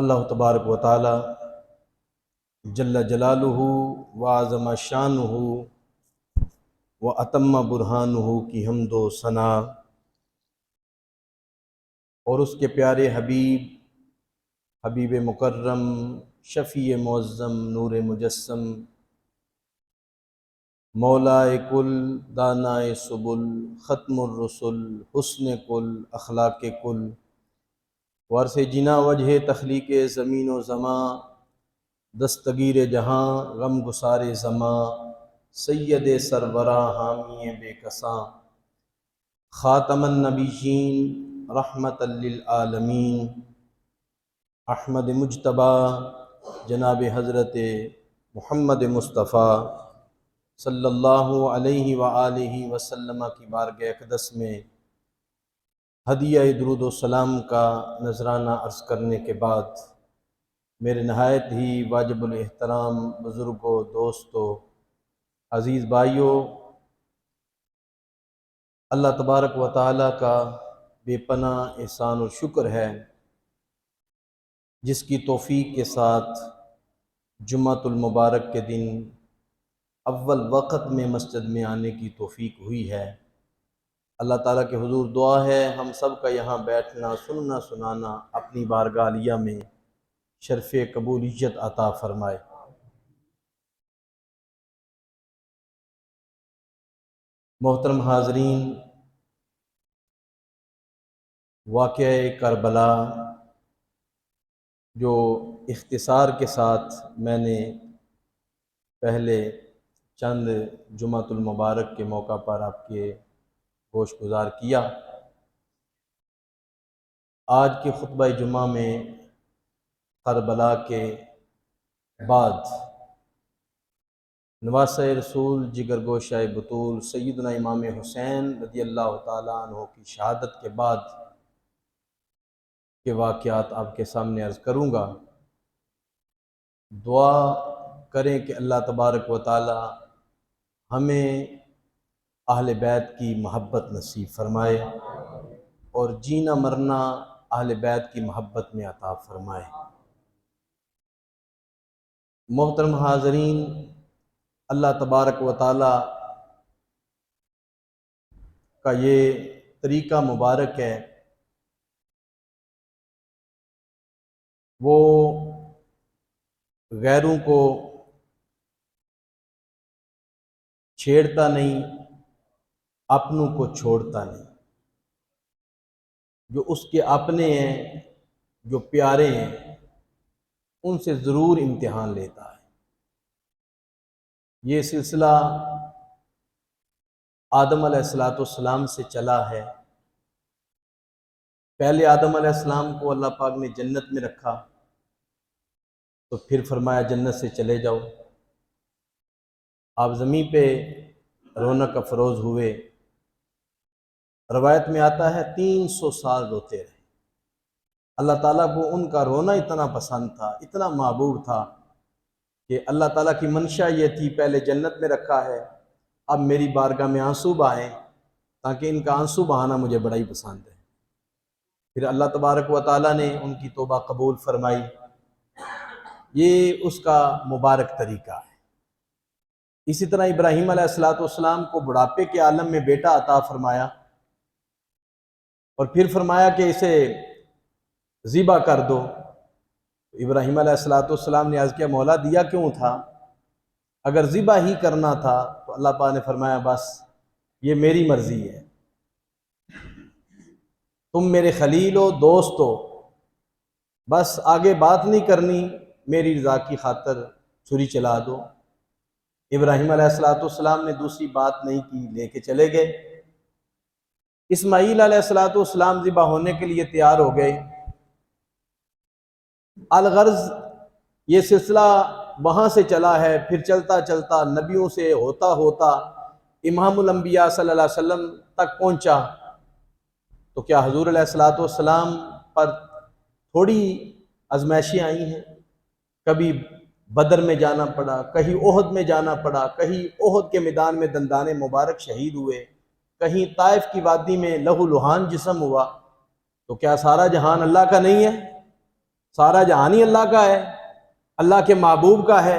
اللہ تبارک و تعالی جل جلالہ و عظم شانہ و اتم برہانہ کی حمد و ثنا اور اس کے پیارے حبیب مکرم شفیع معظم نور مجسم مولا کل دانائے سبل ختم الرسل حسن کل اخلاق کل وارث جنا وجہ تخلیق زمین و زماں دستگیر جہاں غم گسار زماں سید سربراں حامی بے کساں خاتم النبیین رحمت للعالمین احمد مجتبی جناب حضرت محمد مصطفیٰ صلی اللہ علیہ وآلہ وسلم کی بارگاہ اقدس میں ہدیہ درود و سلام کا نذرانہ عرض کرنے کے بعد میرے نہایت ہی واجب الاحترام بزرگوں، دوستوں، عزیز بھائیوں، اللہ تبارک و تعالیٰ کا بے پناہ احسان و شکر ہے جس کی توفیق کے ساتھ جمعۃ المبارک کے دن اول وقت میں مسجد میں آنے کی توفیق ہوئی ہے۔ اللہ تعالیٰ کے حضور دعا ہے ہم سب کا یہاں بیٹھنا، سننا، سنانا اپنی بارگاہ عالیہ میں شرف قبولیت عطا فرمائے۔ محترم حاضرین، واقعہ کربلا جو اختصار کے ساتھ میں نے پہلے چند جمعۃ المبارک کے موقع پر آپ کے گوش گزار کیا، آج کے خطبہ جمعہ میں کربلا کے بعد نواسہ رسول جگر گوشہ بطول سیدنا امام حسین رضی اللہ تعالیٰ عنہ کی شہادت کے بعد کے واقعات آپ کے سامنے عرض کروں گا۔ دعا کریں کہ اللہ تبارک و تعالی ہمیں اہل بیت کی محبت نصیب فرمائے اور جینا مرنا اہل بیت کی محبت میں عطا فرمائے۔ محترم حاضرین، اللہ تبارک و تعالی کا یہ طریقہ مبارک ہے، وہ غیروں کو چھیڑتا نہیں، اپنوں کو چھوڑتا نہیں۔ جو اس کے اپنے ہیں، جو پیارے ہیں، ان سے ضرور امتحان لیتا ہے۔ یہ سلسلہ آدم علیہ السلام سے چلا ہے۔ پہلے آدم علیہ السلام کو اللہ پاک نے جنت میں رکھا، تو پھر فرمایا جنت سے چلے جاؤ۔ آپ زمین پہ رونق افروز ہوئے۔ روایت میں آتا ہے 300 سال روتے رہے۔ اللہ تعالیٰ کو ان کا رونا اتنا پسند تھا، اتنا محبوب تھا کہ اللہ تعالیٰ کی منشا یہ تھی پہلے جنت میں رکھا ہے، اب میری بارگاہ میں آنسو بہائیں تاکہ ان کا آنسو بہانا مجھے بڑا ہی پسند ہے۔ پھر اللہ تبارک و تعالیٰ نے ان کی توبہ قبول فرمائی۔ یہ اس کا مبارک طریقہ ہے۔ اسی طرح ابراہیم علیہ السلام کو بڑھاپے کے عالم میں بیٹا عطا فرمایا اور پھر فرمایا کہ اسے ذبح کر دو۔ ابراہیم علیہ السلام نے عرض کیا مولا دیا کیوں تھا؟ اگر ذبح ہی کرنا تھا تو اللہ پاک نے فرمایا بس یہ میری مرضی ہے، تم میرے خلیل ہو، دوست ہو، بس آگے بات نہیں کرنی، میری رضا کی خاطر چھری چلا دو۔ ابراہیم علیہ السلام نے دوسری بات نہیں کی، لے کے چلے گئے۔ اسماعیل علیہ السلام ذبح ہونے کے لیے تیار ہو گئے۔ الغرض یہ سلسلہ وہاں سے چلا ہے، پھر چلتا چلتا نبیوں سے ہوتا ہوتا امام الانبیاء صلی اللہ علیہ وسلم تک پہنچا۔ تو کیا حضور علیہ السلام پر تھوڑی آزمائشیں آئی ہیں؟ کبھی بدر میں جانا پڑا، کہیں احد میں جانا پڑا، کہیں احد کے میدان میں دندان مبارک شہید ہوئے، کہیں طائف کی وادی میں لہو لہان جسم ہوا۔ تو کیا سارا جہان اللہ کا نہیں ہے؟ سارا جہان ہی اللہ کا ہے، اللہ کے محبوب کا ہے۔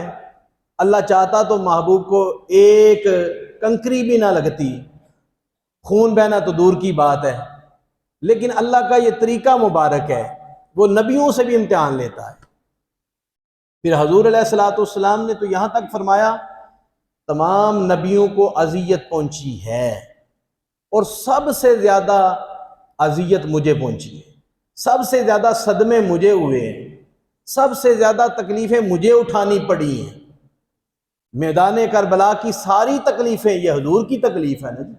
اللہ چاہتا تو محبوب کو ایک کنکری بھی نہ لگتی، خون بہنا تو دور کی بات ہے، لیکن اللہ کا یہ طریقہ مبارک ہے، وہ نبیوں سے بھی امتحان لیتا ہے۔ پھر حضور علیہ الصلوۃ والسلام نے تو یہاں تک فرمایا تمام نبیوں کو اذیت پہنچی ہے اور سب سے زیادہ اذیت مجھے پہنچی ہے، سب سے زیادہ صدمے مجھے ہوئے ہیں، سب سے زیادہ تکلیفیں مجھے اٹھانی پڑی ہیں۔ میدان کربلا کی ساری تکلیفیں یہ حضور کی تکلیف ہے نا جی۔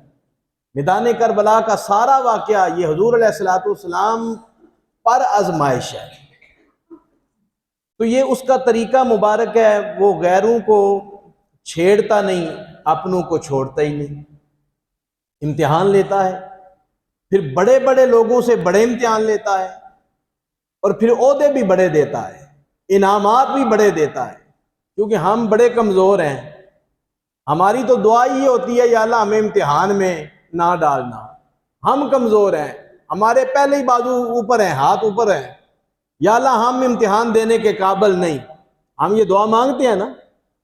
میدان کربلا کا سارا واقعہ یہ حضور علیہ الصلوۃ والسلام پر آزمائش ہے۔ تو یہ اس کا طریقہ مبارک ہے، وہ غیروں کو چھیڑتا نہیں، اپنوں کو چھوڑتا ہی نہیں، امتحان لیتا ہے، پھر بڑے بڑے لوگوں سے بڑے امتحان لیتا ہے، اور پھر عہدے بھی بڑے دیتا ہے، انعامات بھی بڑے دیتا ہے، کیونکہ ہم بڑے کمزور ہیں۔ ہماری تو دعا یہ ہوتی ہے یا اللہ ہمیں امتحان میں نہ ڈالنا، ہم کمزور ہیں، ہمارے پہلے ہی بازو اوپر ہیں، ہاتھ اوپر ہیں، یا اللہ ہم امتحان دینے کے قابل نہیں۔ ہم یہ دعا مانگتے ہیں نا،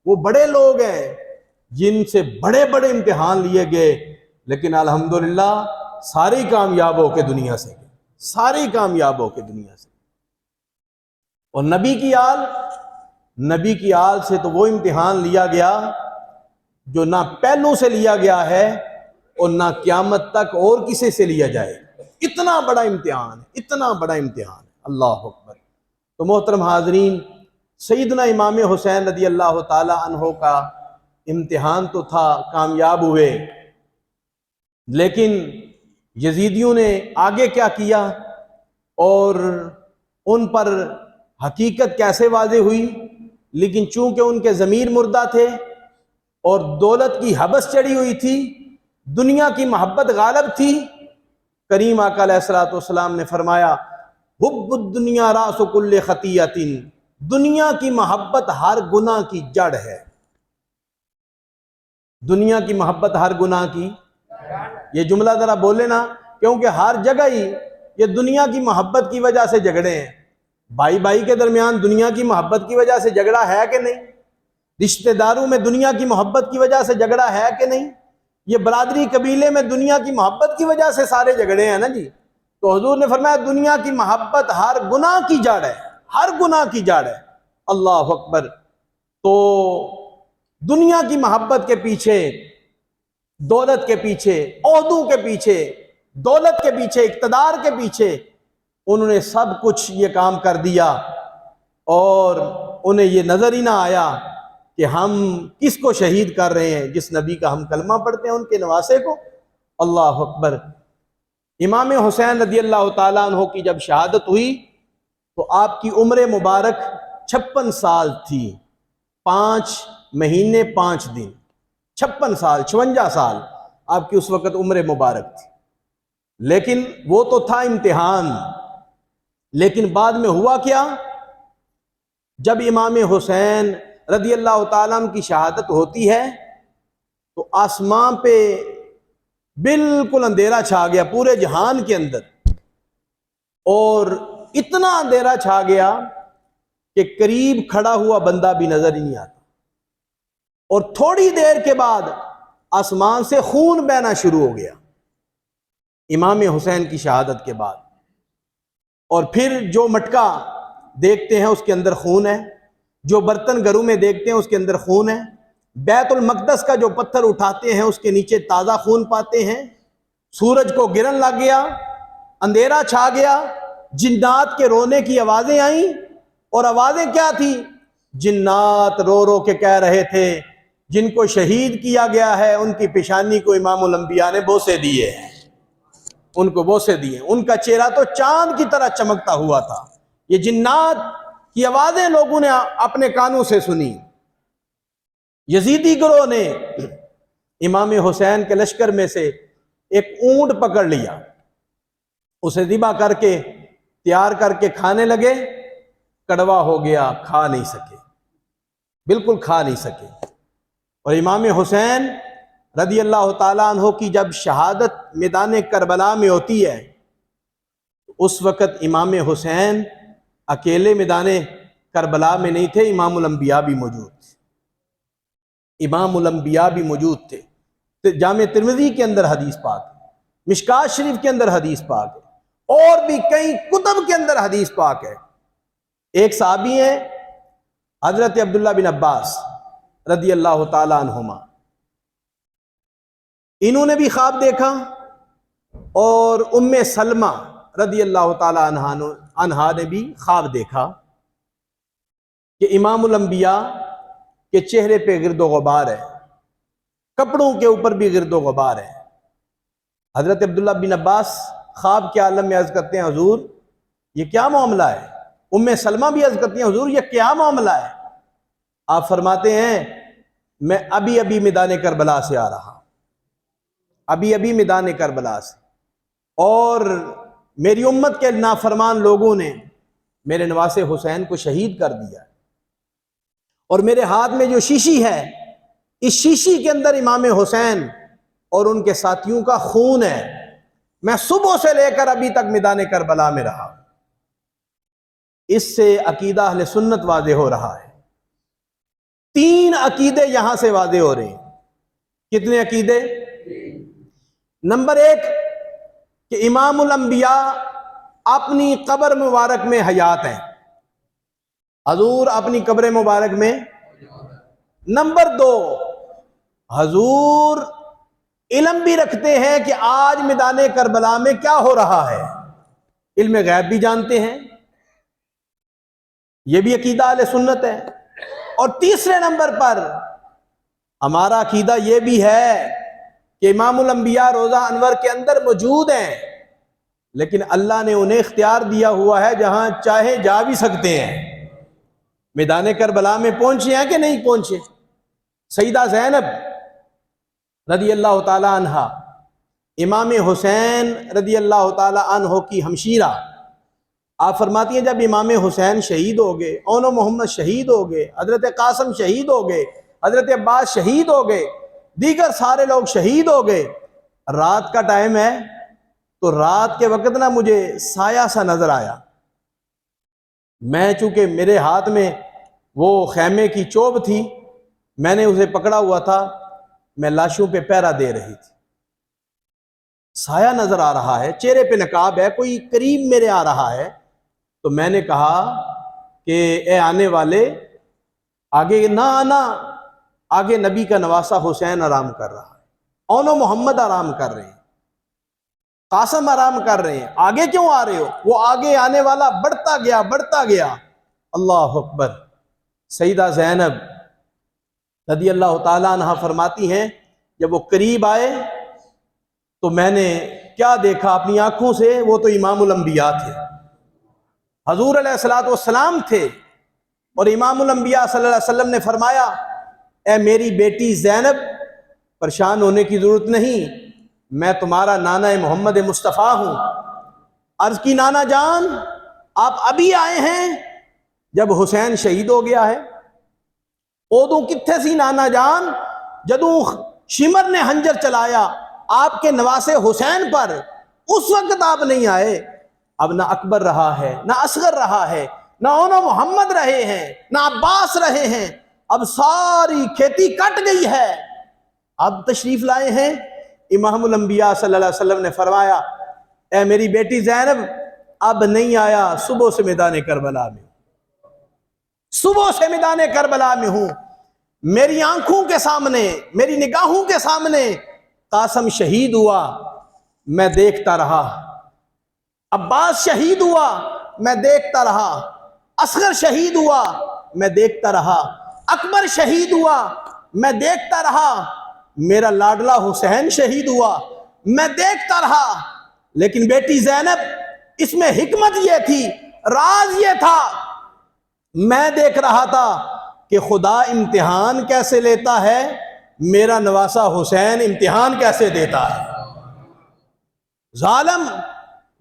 وہ بڑے لوگ ہیں جن سے بڑے بڑے امتحان لیے گئے، لیکن الحمدللہ ساری کامیاب ہو کے دنیا سے گئے، ساری کامیاب ہو کے دنیا سے۔ اور نبی کی آل سے تو وہ امتحان لیا گیا جو نہ پہلو سے لیا گیا ہے اور نہ قیامت تک اور کسی سے لیا جائے۔ اتنا بڑا امتحان، اتنا بڑا امتحان، اللہ اکبر۔ تو محترم حاضرین، سیدنا امام حسین رضی اللہ تعالی عنہ کا امتحان تو تھا، کامیاب ہوئے، لیکن یزیدیوں نے آگے کیا کیا اور ان پر حقیقت کیسے واضح ہوئی؟ لیکن چونکہ ان کے ضمیر مردہ تھے اور دولت کی حبس چڑھی ہوئی تھی، دنیا کی محبت غالب تھی، کریم آقا علیہ الصلوۃ والسلام نے فرمایا حب الدنیا راس کل خطیۃ، دنیا کی محبت ہر گناہ کی جڑ ہے۔ دنیا کی محبت ہر گناہ کی، یہ جملہ ذرا بولے نا، کیونکہ ہر جگہ ہی یہ دنیا کی محبت کی وجہ سے جھگڑے ہیں۔ بھائی بھائی کے درمیان دنیا کی محبت کی وجہ سے جھگڑا ہے کہ نہیں؟ رشتہ داروں میں دنیا کی محبت کی وجہ سے جھگڑا ہے کہ نہیں؟ یہ برادری قبیلے میں دنیا کی محبت کی وجہ سے سارے جھگڑے ہیں نا جی۔ تو حضور نے فرمایا دنیا کی محبت ہر گناہ کی جڑ ہے، ہر گناہ کی جڑ ہے، اللہ اکبر۔ تو دنیا کی محبت کے پیچھے، دولت کے پیچھے، عہدوں کے پیچھے، دولت کے پیچھے، اقتدار کے پیچھے انہوں نے سب کچھ یہ کام کر دیا، اور انہیں یہ نظر ہی نہ آیا کہ ہم کس کو شہید کر رہے ہیں، جس نبی کا ہم کلمہ پڑھتے ہیں ان کے نواسے کو، اللہ اکبر۔ امام حسین رضی اللہ تعالیٰ عنہ کی جب شہادت ہوئی تو آپ کی عمر مبارک 56 سال تھی، 5 مہینے 5 دن، 56 سال، 56 سال آپ کی اس وقت عمر مبارک تھی۔ لیکن وہ تو تھا امتحان، لیکن بعد میں ہوا کیا؟ جب امام حسین رضی اللہ تعالیٰ عنہ کی شہادت ہوتی ہے تو آسمان پہ بالکل اندھیرا چھا گیا، پورے جہان کے اندر، اور اتنا اندھیرا چھا گیا کہ قریب کھڑا ہوا بندہ بھی نظر ہی نہیں آتا، اور تھوڑی دیر کے بعد آسمان سے خون بہنا شروع ہو گیا امام حسین کی شہادت کے بعد، اور پھر جو مٹکا دیکھتے ہیں اس کے اندر خون ہے، جو برتن گھروں میں دیکھتے ہیں اس کے اندر خون ہے، بیت المقدس کا جو پتھر اٹھاتے ہیں اس کے نیچے تازہ خون پاتے ہیں۔ سورج کو گرن لگ گیا، اندھیرا چھا گیا، جنات کے رونے کی آوازیں آئیں، اور آوازیں کیا تھی؟ جنات رو رو کے کہہ رہے تھے جن کو شہید کیا گیا ہے ان کی پیشانی کو امام الانبیاء نے بوسے دیے ہیں، ان کو بوسے دیے، ان کا چہرہ تو چاند کی طرح چمکتا ہوا تھا۔ یہ جنات کی آوازیں لوگوں نے اپنے کانوں سے سنی۔ یزیدی گروہ نے امام حسین کے لشکر میں سے ایک اونٹ پکڑ لیا، اسے ذبح کر کے تیار کر کے کھانے لگے، کڑوا ہو گیا، کھا نہیں سکے، بالکل کھا نہیں سکے۔ اور امام حسین رضی اللہ تعالیٰ عنہ کی جب شہادت میدان کربلا میں ہوتی ہے اس وقت امام حسین اکیلے میدان کربلا میں نہیں تھے، امام الانبیاء بھی موجود تھے، امام الانبیاء بھی موجود تھے۔ جامع ترمذی کے اندر حدیث پاک ہے، مشکات شریف کے اندر حدیث پاک ہے، اور بھی کئی کتب کے اندر حدیث پاک ہے۔ ایک صحابی ہیں حضرت عبداللہ بن عباس رضی اللہ تعالی عنہما، انہوں نے بھی خواب دیکھا، اور ام سلمہ رضی اللہ تعالی عنہا نے بھی خواب دیکھا کہ امام الانبیاء کے چہرے پہ گرد و غبار ہے، کپڑوں کے اوپر بھی گرد و غبار ہے۔ حضرت عبداللہ بن عباس خواب کے عالم میں عرض کرتے ہیں حضور یہ کیا معاملہ ہے؟ ام سلمہ بھی عرض کرتی ہیں حضور یہ کیا معاملہ ہے؟ آپ فرماتے ہیں میں ابھی ابھی میدان کربلا سے آ رہا، ابھی ابھی میدان کربلا سے، اور میری امت کے نافرمان لوگوں نے میرے نواسے حسین کو شہید کر دیا، اور میرے ہاتھ میں جو شیشی ہے اس شیشی کے اندر امام حسین اور ان کے ساتھیوں کا خون ہے، میں صبح سے لے کر ابھی تک میدان کربلا میں رہا۔ اس سے عقیدہ اہل سنت واضح ہو رہا ہے۔ 3 عقیدے یہاں سے واضح ہو رہے ہیں۔ کتنے عقیدے؟ نمبر 1 کہ امام الانبیاء اپنی قبر مبارک میں حیات ہیں، حضور اپنی قبر مبارک میں۔ نمبر 2 حضور علم بھی رکھتے ہیں کہ آج میدان کربلا میں کیا ہو رہا ہے، علم غیب بھی جانتے ہیں، یہ بھی عقیدہ اہل سنت ہے۔ اور تیسرے نمبر پر ہمارا عقیدہ یہ بھی ہے کہ امام الانبیاء روضہ انور کے اندر موجود ہیں، لیکن اللہ نے انہیں اختیار دیا ہوا ہے جہاں چاہے جا بھی سکتے ہیں۔ میدان کربلا میں پہنچے ہیں کہ نہیں پہنچے؟ سیدہ زینب رضی اللہ تعالی عنہ امام حسین رضی اللہ تعالی عنہ کی ہمشیرہ، آپ فرماتی ہیں جب امام حسین شہید ہو گئے، اون و محمد شہید ہو گئے، حضرت قاسم شہید ہو گئے، حضرت عباس شہید ہو گئے، دیگر سارے لوگ شہید ہو گئے، رات کا ٹائم ہے، تو رات کے وقت نہ مجھے سایہ سا نظر آیا، میں چونکہ میرے ہاتھ میں وہ خیمے کی چوب تھی، میں نے اسے پکڑا ہوا تھا، میں لاشوں پہ پہرا دے رہی تھی، سایہ نظر آ رہا ہے، چہرے پہ نقاب ہے، کوئی قریب میرے آ رہا ہے، تو میں نے کہا کہ اے آنے والے آگے نہ آنا، آگے نبی کا نواسہ حسین آرام کر رہا ہے، اون و محمد آرام کر رہے ہیں، قاسم آرام کر رہے ہیں، آگے کیوں آ رہے ہو؟ وہ آگے آنے والا بڑھتا گیا بڑھتا گیا۔ اللہ اکبر۔ سیدہ زینب رضی اللہ تعالیٰ عنہ فرماتی ہیں جب وہ قریب آئے تو میں نے کیا دیکھا اپنی آنکھوں سے؟ وہ تو امام الانبیاء تھے، حضور علیہ السلام تھے، اور امام الانبیاء صلی اللہ علیہ وسلم نے فرمایا اے میری بیٹی زینب پریشان ہونے کی ضرورت نہیں، میں تمہارا نانا محمد مصطفیٰ ہوں۔ عرض کی نانا جان آپ ابھی آئے ہیں جب حسین شہید ہو گیا ہے؟ اودوں کتھے سی نانا جان جدوں شمر نے ہنجر چلایا آپ کے نواسے حسین پر، اس وقت آپ نہیں آئے۔ اب نہ اکبر رہا ہے، نہ اصغر رہا ہے، نہ اون و محمد رہے ہیں، نہ عباس رہے ہیں، اب ساری کھیتی کٹ گئی ہے، اب تشریف لائے ہیں۔ امام الانبیاء صلی اللہ علیہ وسلم نے فرمایا اے میری بیٹی زینب اب نہیں آیا، صبح سے میدان کربلا میں، صبح سے میدان کربلا میں ہوں، میری آنکھوں کے سامنے، میری نگاہوں کے سامنے قاسم شہید ہوا، میں دیکھتا رہا، عباس شہید ہوا، میں دیکھتا رہا، اصغر شہید ہوا، میں دیکھتا رہا، اکبر شہید ہوا، میں دیکھتا رہا، میرا لاڈلا حسین شہید ہوا، میں دیکھتا رہا۔ لیکن بیٹی زینب اس میں حکمت یہ تھی، راز یہ تھا، میں دیکھ رہا تھا کہ خدا امتحان کیسے لیتا ہے، میرا نواسہ حسین امتحان کیسے دیتا ہے، ظالم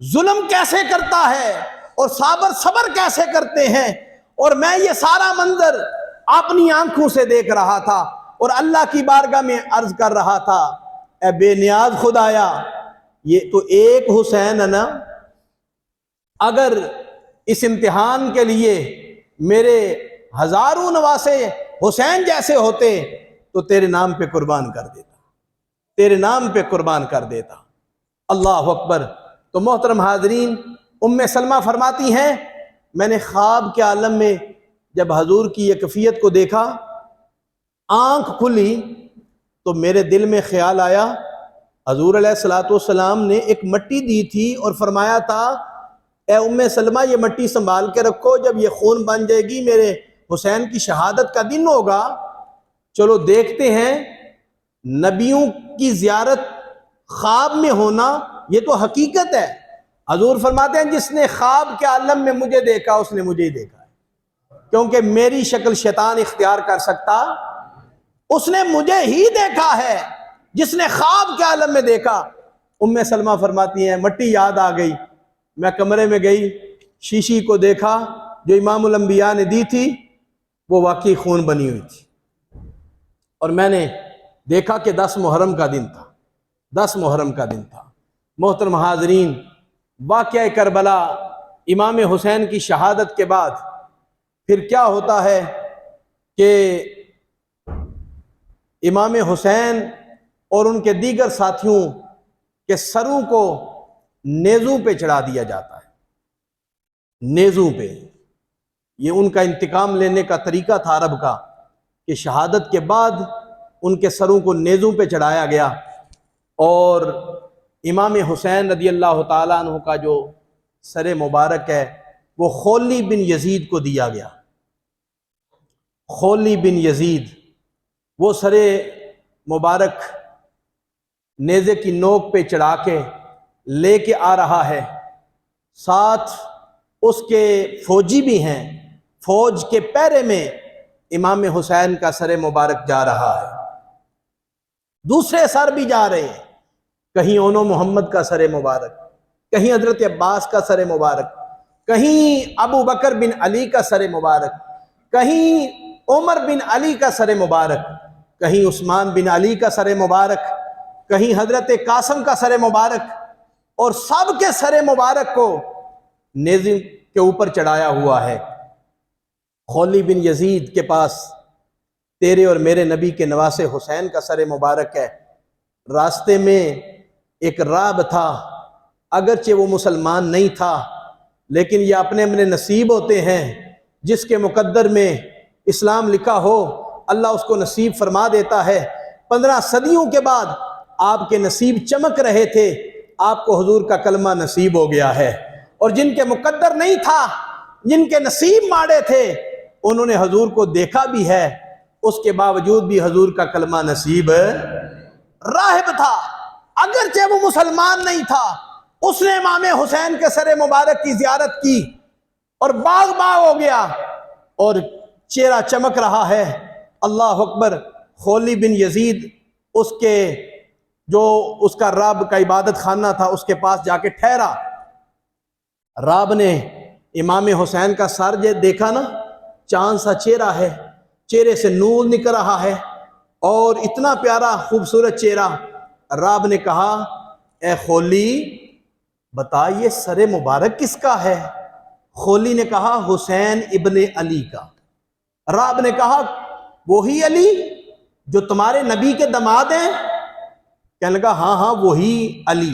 ظلم کیسے کرتا ہے اور صابر صبر کیسے کرتے ہیں، اور میں یہ سارا منظر اپنی آنکھوں سے دیکھ رہا تھا اور اللہ کی بارگاہ میں عرض کر رہا تھا اے بے نیاز خدایا یہ تو ایک حسین ہے نا، اگر اس امتحان کے لیے میرے ہزاروں نواسے حسین جیسے ہوتے تو تیرے نام پہ قربان کر دیتا، تیرے نام پہ قربان کر دیتا۔ اللہ اکبر۔ تو محترم حاضرین، ام سلمہ فرماتی ہیں میں نے خواب کے عالم میں جب حضور کی یہ کیفیت کو دیکھا، آنکھ کھلی تو میرے دل میں خیال آیا، حضور علیہ الصلوۃ والسلام نے ایک مٹی دی تھی اور فرمایا تھا اے ام سلمہ یہ مٹی سنبھال کے رکھو، جب یہ خون بن جائے گی میرے حسین کی شہادت کا دن ہوگا۔ چلو دیکھتے ہیں، نبیوں کی زیارت خواب میں ہونا یہ تو حقیقت ہے۔ حضور فرماتے ہیں جس نے خواب کے عالم میں مجھے دیکھا اس نے مجھے ہی دیکھا ہے، کیونکہ میری شکل شیطان اختیار کر سکتا، اس نے مجھے ہی دیکھا ہے جس نے خواب کے عالم میں دیکھا۔ ام سلمہ فرماتی ہیں مٹی یاد آ گئی، میں کمرے میں گئی، شیشی کو دیکھا جو امام الانبیاء نے دی تھی وہ واقعی خون بنی ہوئی تھی، اور میں نے دیکھا کہ 10 محرم کا دن تھا، 10 محرم کا دن تھا۔ محترم حاضرین، واقعہ کربلا، امام حسین کی شہادت کے بعد پھر کیا ہوتا ہے کہ امام حسین اور ان کے دیگر ساتھیوں کے سروں کو نیزوں پہ چڑھا دیا جاتا ہے، نیزوں پہ۔ یہ ان کا انتقام لینے کا طریقہ تھا عرب کا کہ شہادت کے بعد ان کے سروں کو نیزوں پہ چڑھایا گیا، اور امام حسین رضی اللہ تعالیٰ عنہ کا جو سر مبارک ہے وہ خولی بن یزید کو دیا گیا۔ خولی بن یزید وہ سر مبارک نیزے کی نوک پہ چڑھا کے لے کے آ رہا ہے، ساتھ اس کے فوجی بھی ہیں، فوج کے پیرے میں امام حسین کا سر مبارک جا رہا ہے، دوسرے سر بھی جا رہے ہیں، کہیں اونو محمد کا سر مبارک، کہیں حضرت عباس کا سر مبارک، کہیں ابو بکر بن علی کا سر مبارک، کہیں عمر بن علی کا سر مبارک، کہیں عثمان بن علی کا سر مبارک، کہیں حضرت قاسم کا سر مبارک، اور سب کے سر مبارک کو نیزے کے اوپر چڑھایا ہوا ہے۔ خولی بن یزید کے پاس تیرے اور میرے نبی کے نواسے حسین کا سر مبارک ہے۔ راستے میں ایک راہب تھا، اگرچہ وہ مسلمان نہیں تھا، لیکن یہ اپنے نصیب ہوتے ہیں، جس کے مقدر میں اسلام لکھا ہو اللہ اس کو نصیب فرما دیتا ہے۔ 15 صدیوں کے بعد آپ کے نصیب چمک رہے تھے، آپ کو حضور کا کلمہ نصیب ہو گیا ہے، اور جن کے مقدر نہیں تھا، جن کے نصیب ماڑے تھے، انہوں نے حضور کو دیکھا بھی ہے، اس کے باوجود بھی حضور کا کلمہ نصیب راہب تھا، اگرچہ وہ مسلمان نہیں تھا، اس نے امام حسین کے سر مبارک کی زیارت کی اور باغ باغ ہو گیا اور چہرہ چمک رہا ہے۔ اللہ اکبر۔ خولی بن یزید اس کے جو اس کا رب کا عبادت خانہ تھا اس کے پاس جا کے ٹھہرا۔ رب نے امام حسین کا سر دیکھا نا، چاند سا چہرہ ہے، چہرے سے نور نکل رہا ہے اور اتنا پیارا خوبصورت چہرہ۔ رب نے کہا اے خولی بتا یہ سر مبارک کس کا ہے؟ خولی نے کہا حسین ابن علی کا۔ رب نے کہا وہی علی جو تمہارے نبی کے داماد ہیں؟ کہنے لگا ہاں ہاں وہی علی۔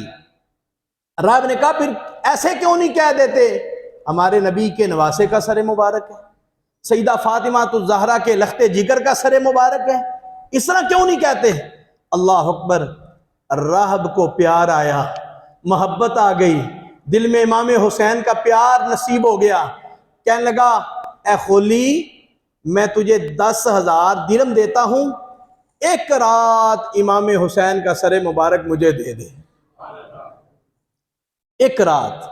رب نے کہا پھر ایسے کیوں نہیں کہہ دیتے ہمارے نبی کے نواسے کا سر مبارک ہے، سیدہ فاطمہ الزہرا کے لخت جگر کا سر مبارک ہے، اس طرح کیوں نہیں کہتے؟ اللہ اکبر۔ راہب کو پیار آیا، محبت آ گئی، دل میں امام حسین کا پیار نصیب ہو گیا۔ کہنے لگا اے خولی میں تجھے 10,000 درہم دیتا ہوں، ایک رات امام حسین کا سر مبارک مجھے دے دے۔ ایک رات۔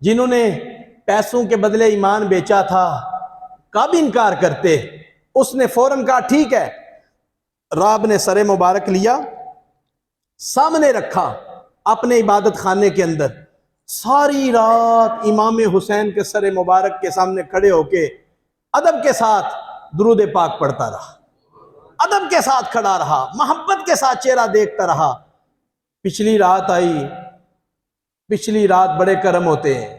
جنہوں نے پیسوں کے بدلے ایمان بیچا تھا کب انکار کرتے؟ اس نے فوراً کہا ٹھیک ہے۔ رب نے سر مبارک لیا، سامنے رکھا اپنے عبادت خانے کے اندر، ساری رات امام حسین کے سر مبارک کے سامنے کھڑے ہو کے ادب کے ساتھ درود پاک پڑھتا رہا، ادب کے ساتھ کھڑا رہا، محبت کے ساتھ چہرہ دیکھتا رہا۔ پچھلی رات آئی، پچھلی رات بڑے کرم ہوتے ہیں،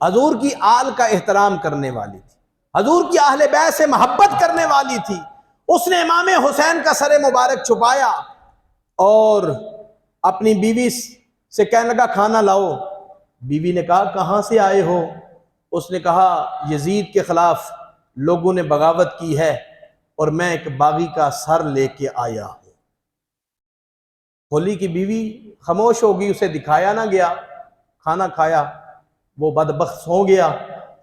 حضور کی آل کا احترام کرنے والی تھی، حضور کی اہل بیت سے محبت کرنے والی تھی۔ اس نے امام حسین کا سر مبارک چھپایا اور اپنی بیوی سے کہنے لگا کھانا لاؤ۔ بیوی نے کہا کہاں سے آئے ہو؟ اس نے کہا یزید کے خلاف لوگوں نے بغاوت کی ہے اور میں ایک باغی کا سر لے کے آیا ہوں۔ کھولی کی بیوی خاموش ہو گئی، اسے دکھایا نہ گیا، کھانا کھایا، وہ بدبخت سو گیا۔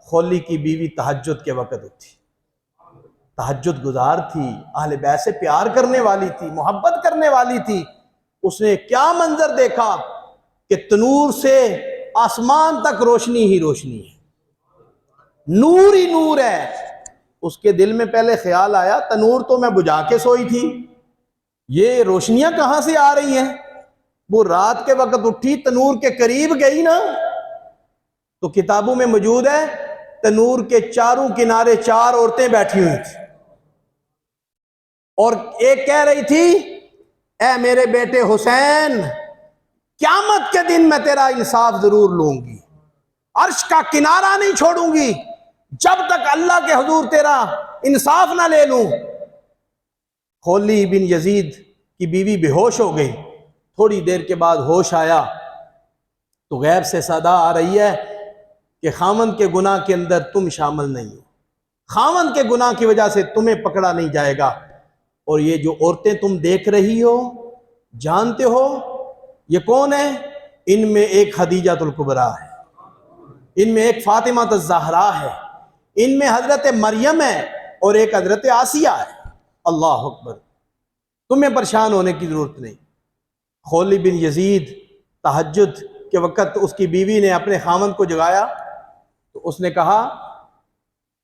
کھولی کی بیوی تہجد کے وقت اٹھی، تہجد گزار تھی، اہل بیت سے پیار کرنے والی تھی، محبت کرنے والی تھی۔ اس نے کیا منظر دیکھا کہ تنور سے آسمان تک روشنی ہی روشنی ہے، نور ہی نور ہے۔ اس کے دل میں پہلے خیال آیا تنور تو میں بجھا کے سوئی تھی، یہ روشنیاں کہاں سے آ رہی ہیں؟ وہ رات کے وقت اٹھی، تنور کے قریب گئی نا، تو کتابوں میں موجود ہے تنور کے چاروں کنارے 4 عورتیں بیٹھی ہوئی تھی، اور ایک کہہ رہی تھی اے میرے بیٹے حسین، قیامت کے دن میں تیرا انصاف ضرور لوں گی، عرش کا کنارہ نہیں چھوڑوں گی جب تک اللہ کے حضور تیرا انصاف نہ لے لوں۔ خولی بن یزید کی بیوی بے ہوش ہو گئی، تھوڑی دیر کے بعد ہوش آیا تو غیب سے صدا آ رہی ہے کہ خاوند کے گناہ کے اندر تم شامل نہیں ہو، خاوند کے گناہ کی وجہ سے تمہیں پکڑا نہیں جائے گا، اور یہ جو عورتیں تم دیکھ رہی ہو جانتے ہو یہ کون ہے؟ ان میں ایک خدیجہ الکبریٰ ہے، ان میں ایک فاطمہ الزہرا ہے، ان میں حضرت مریم ہے اور ایک حضرت آسیہ ہے۔ اللہ اکبر، تمہیں پریشان ہونے کی ضرورت نہیں۔ خولی بن یزید تہجد کے وقت اس کی بیوی نے اپنے خاوند کو جگایا تو اس نے کہا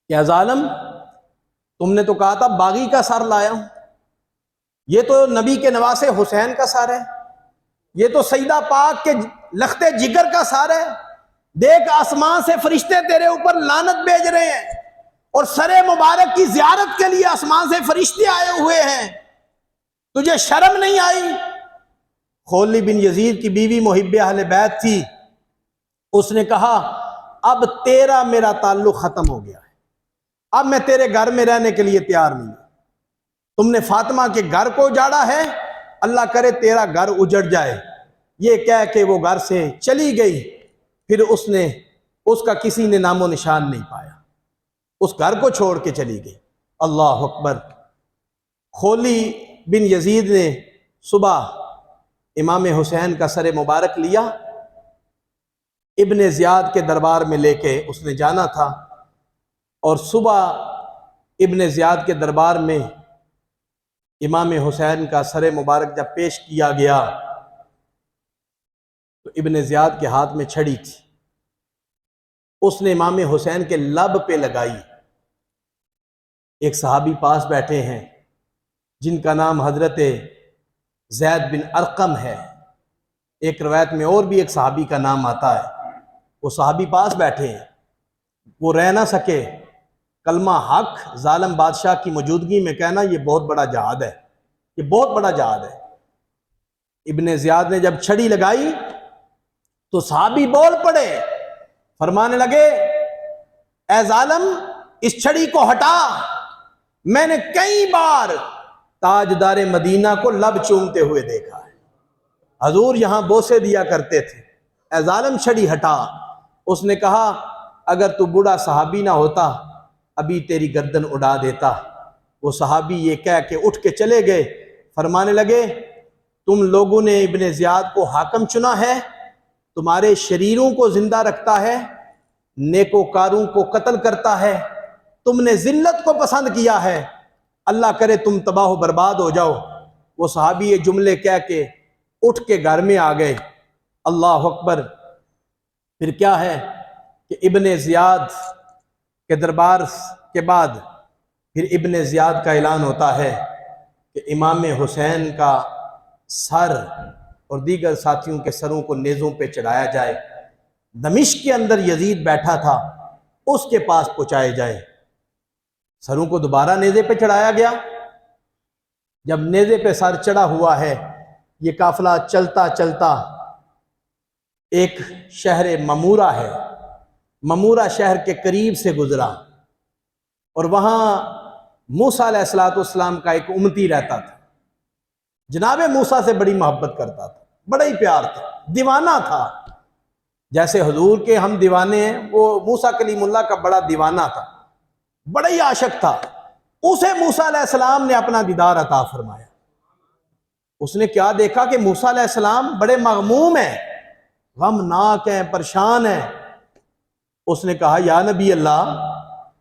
کہ ظالم، تم نے تو کہا تھا باغی کا سر لایا ہوں، یہ تو نبی کے نواسے حسین کا سر ہے، یہ تو سیدہ پاک کے لخت جگر کا سر ہے، دیکھ آسمان سے فرشتے تیرے اوپر لعنت بھیج رہے ہیں، اور سر مبارک کی زیارت کے لیے آسمان سے فرشتے آئے ہوئے ہیں، تجھے شرم نہیں آئی؟ خولی بن یزید کی بیوی محب اہل بیت تھی، اس نے کہا اب تیرا میرا تعلق ختم ہو گیا ہے، اب میں تیرے گھر میں رہنے کے لیے تیار نہیں ہوں، تم نے فاطمہ کے گھر کو اجاڑا ہے، اللہ کرے تیرا گھر اجڑ جائے۔ یہ کہہ کے وہ گھر سے چلی گئی، پھر اس کا کسی نے نام و نشان نہیں پایا، اس گھر کو چھوڑ کے چلی گئی۔ اللہ اکبر۔ خولی بن یزید نے صبح امام حسین کا سر مبارک لیا، ابن زیاد کے دربار میں لے کے اس نے جانا تھا، اور صبح ابن زیاد کے دربار میں امام حسین کا سر مبارک جب پیش کیا گیا تو ابن زیاد کے ہاتھ میں چھڑی تھی، اس نے امام حسین کے لب پہ لگائی۔ ایک صحابی پاس بیٹھے ہیں جن کا نام حضرت زید بن ارقم ہے، ایک روایت میں اور بھی ایک صحابی کا نام آتا ہے، وہ صحابی پاس بیٹھے ہیں، وہ رہ نہ سکے، کلمہ حق ظالم بادشاہ کی موجودگی میں کہنا یہ بہت بڑا جہاد ہے، یہ بہت بڑا جہاد ہے۔ ابن زیاد نے جب چھڑی لگائی تو صحابی بول پڑے، فرمانے لگے اے ظالم اس چھڑی کو ہٹا، میں نے کئی بار تاجدار مدینہ کو لب چومتے ہوئے دیکھا ہے، حضور یہاں بوسے دیا کرتے تھے، اے ظالم چھڑی ہٹا۔ اس نے کہا اگر تو بوڑھا صحابی نہ ہوتا ابھی تیری گردن اڑا دیتا۔ وہ صحابی یہ کہہ کے اٹھ کے چلے گئے، فرمانے لگے تم لوگوں نے ابن زیاد کو حاکم چنا ہے، تمہارے شریروں کو زندہ رکھتا ہے، نیکوکاروں کو قتل کرتا ہے، تم نے ذلت کو پسند کیا ہے، اللہ کرے تم تباہ و برباد ہو جاؤ۔ وہ صحابی یہ جملے کہہ کے اٹھ کے گھر میں آ گئے۔ اللہ اکبر۔ پھر کیا ہے کہ ابن زیاد کے دربار کے بعد پھر ابن زیاد کا اعلان ہوتا ہے کہ امام حسین کا سر اور دیگر ساتھیوں کے سروں کو نیزوں پہ چڑھایا جائے، دمشق کے اندر یزید بیٹھا تھا اس کے پاس پہنچائے جائے۔ سروں کو دوبارہ نیزے پہ چڑھایا گیا۔ جب نیزے پہ سر چڑھا ہوا ہے، یہ قافلہ چلتا چلتا ایک شہر ممورہ ہے، ممورہ شہر کے قریب سے گزرا اور وہاں موسیٰ علیہ السلام کا ایک امتی رہتا تھا، جناب موسیٰ سے بڑی محبت کرتا تھا، بڑا ہی پیار تھا، دیوانہ تھا، جیسے حضور کے ہم دیوانے ہیں، وہ موسیٰ کلیم اللہ کا بڑا دیوانہ تھا، بڑا ہی عاشق تھا۔ اسے موسیٰ علیہ السلام نے اپنا دیدار عطا فرمایا۔ اس نے کیا دیکھا کہ موسیٰ علیہ السلام بڑے مغموم ہیں، غمناک ہیں، پریشان ہیں۔ اس نے کہا یا نبی اللہ،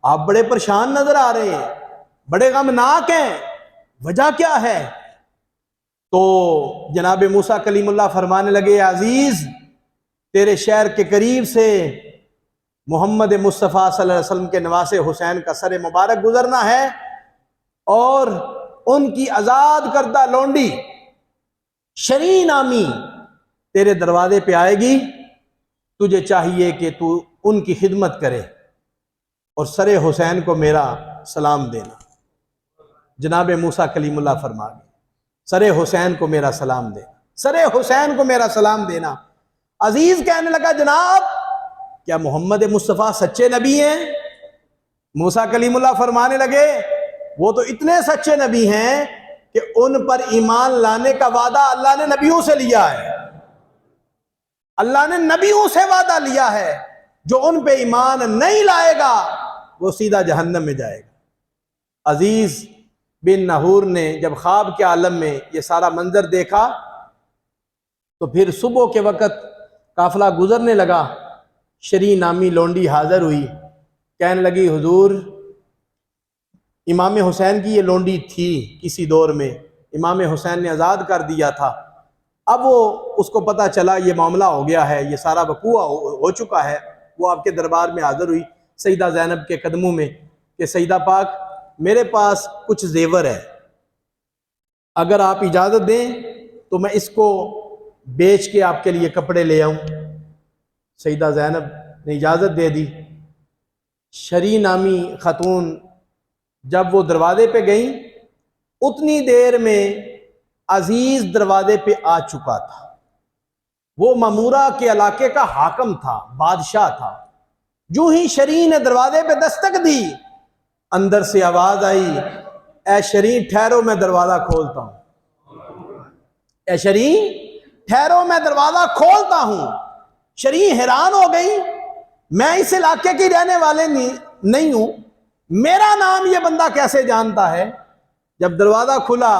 آپ بڑے پریشان نظر آ رہے ہیں، بڑے غمناک ہیں، وجہ کیا ہے؟ تو جناب موسیٰ کلیم اللہ فرمانے لگے عزیز، تیرے شہر کے قریب سے محمد مصطفیٰ صلی اللہ علیہ وسلم کے نواسے حسین کا سر مبارک گزرنا ہے، اور ان کی آزاد کردہ لونڈی شریں نامی تیرے دروازے پہ آئے گی، تجھے چاہیے کہ تو ان کی خدمت کرے اور سر حسین کو میرا سلام دینا۔ جناب موسیٰ کلیم اللہ فرما گئے سر حسین کو میرا سلام دینا، سر حسین کو میرا سلام دینا۔ عزیز کہنے لگا جناب کیا محمد مصطفیٰ سچے نبی ہیں؟ موسیٰ کلیم اللہ فرمانے لگے وہ تو اتنے سچے نبی ہیں کہ ان پر ایمان لانے کا وعدہ اللہ نے نبیوں سے لیا ہے، اللہ نے نبیوں سے وعدہ لیا ہے، جو ان پہ ایمان نہیں لائے گا وہ سیدھا جہنم میں جائے گا۔ عزیز بن نحور نے جب خواب کے عالم میں یہ سارا منظر دیکھا تو پھر صبح کے وقت قافلہ گزرنے لگا، شریں نامی لونڈی حاضر ہوئی، کہنے لگی حضور امام حسین کی یہ لونڈی تھی، کسی دور میں امام حسین نے آزاد کر دیا تھا، اب وہ اس کو پتہ چلا یہ معاملہ ہو گیا ہے، یہ سارا وقوع ہو چکا ہے، وہ آپ کے دربار میں حاضر ہوئی سیدہ زینب کے قدموں میں کہ سیدہ پاک میرے پاس کچھ زیور ہے، اگر آپ اجازت دیں تو میں اس کو بیچ کے آپ کے لیے کپڑے لے آؤں۔ سیدہ زینب نے اجازت دے دی۔ شریں نامی خاتون جب وہ دروازے پہ گئیں اتنی دیر میں عزیز دروازے پہ آ چکا تھا، وہ ممورہ کے علاقے کا حاکم تھا، بادشاہ تھا۔ جو ہی شریں نے دروازے پہ دستک دی، اندر سے آواز آئی اے شریں ٹھہرو میں دروازہ کھولتا ہوں، اے شریں ٹھہرو میں دروازہ کھولتا ہوں۔ شریں حیران ہو گئی، میں اس علاقے کی رہنے والے نہیں ہوں، میرا نام یہ بندہ کیسے جانتا ہے؟ جب دروازہ کھلا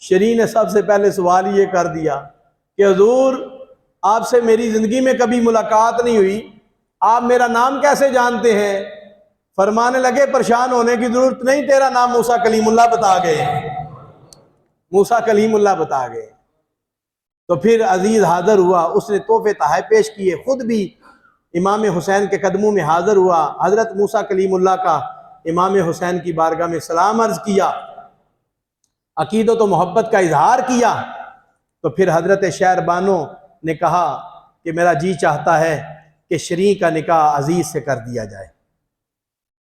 شریں نے سب سے پہلے سوال یہ کر دیا کہ حضور آپ سے میری زندگی میں کبھی ملاقات نہیں ہوئی، آپ میرا نام کیسے جانتے ہیں؟ فرمانے لگے پریشان ہونے کی ضرورت نہیں، تیرا نام موسیٰ کلیم اللہ بتا گئے، موسیٰ کلیم اللہ بتا گئے۔ تو پھر عزیز حاضر ہوا، اس نے تحفے تحائف پیش کیے، خود بھی امام حسین کے قدموں میں حاضر ہوا، حضرت موسیٰ کلیم اللہ کا امام حسین کی بارگاہ میں سلام عرض کیا، عقیدت و محبت کا اظہار کیا۔ تو پھر حضرت شہر بانو نے کہا کہ میرا جی چاہتا ہے کہ شریں کا نکاح عزیز سے کر دیا جائے۔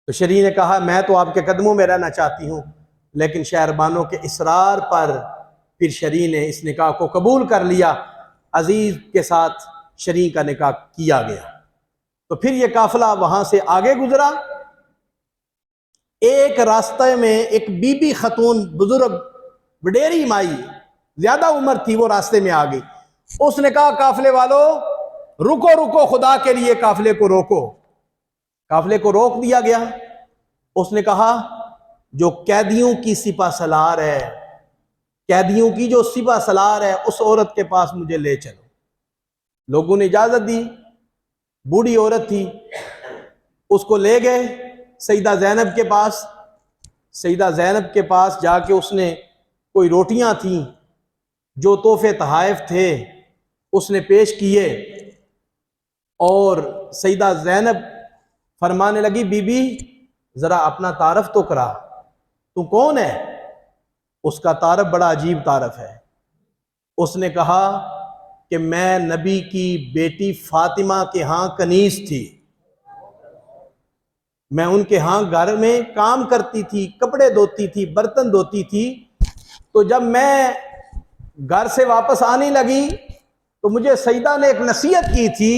تو شریں نے کہا میں تو آپ کے قدموں میں رہنا چاہتی ہوں، لیکن شہر بانو کے اصرار پر پھر شریں نے اس نکاح کو قبول کر لیا، عزیز کے ساتھ شریں کا نکاح کیا گیا۔ تو پھر یہ قافلہ وہاں سے آگے گزرا، ایک راستے میں ایک بی بی خاتون بزرگ وڈیری مائی زیادہ عمر تھی، وہ راستے میں آ گئی۔ اس نے کہا قافلے والو رکو رکو، خدا کے لیے قافلے کو روکو۔ قافلے کو روک دیا گیا۔ اس نے کہا جو قیدیوں کی سپہ سالار ہے، قیدیوں کی جو سپہ سالار ہے اس عورت کے پاس مجھے لے چلو۔ لوگوں نے اجازت دی، بوڑھی عورت تھی، اس کو لے گئے سیدہ زینب کے پاس۔ سیدہ زینب کے پاس جا کے اس نے کوئی روٹیاں تھیں، جو تحفے تحائف تھے اس نے پیش کیے، اور سیدہ زینب فرمانے لگی بی بی ذرا اپنا تعارف تو کرا، تو کون ہے؟ اس کا تعارف بڑا عجیب تعارف ہے۔ اس نے کہا کہ میں نبی کی بیٹی فاطمہ کے ہاں کنیز تھی، میں ان کے ہاں گھر میں کام کرتی تھی، کپڑے دھوتی تھی، برتن دھوتی تھی۔ تو جب میں گھر سے واپس آنے لگی تو مجھے سیدہ نے ایک نصیحت کی تھی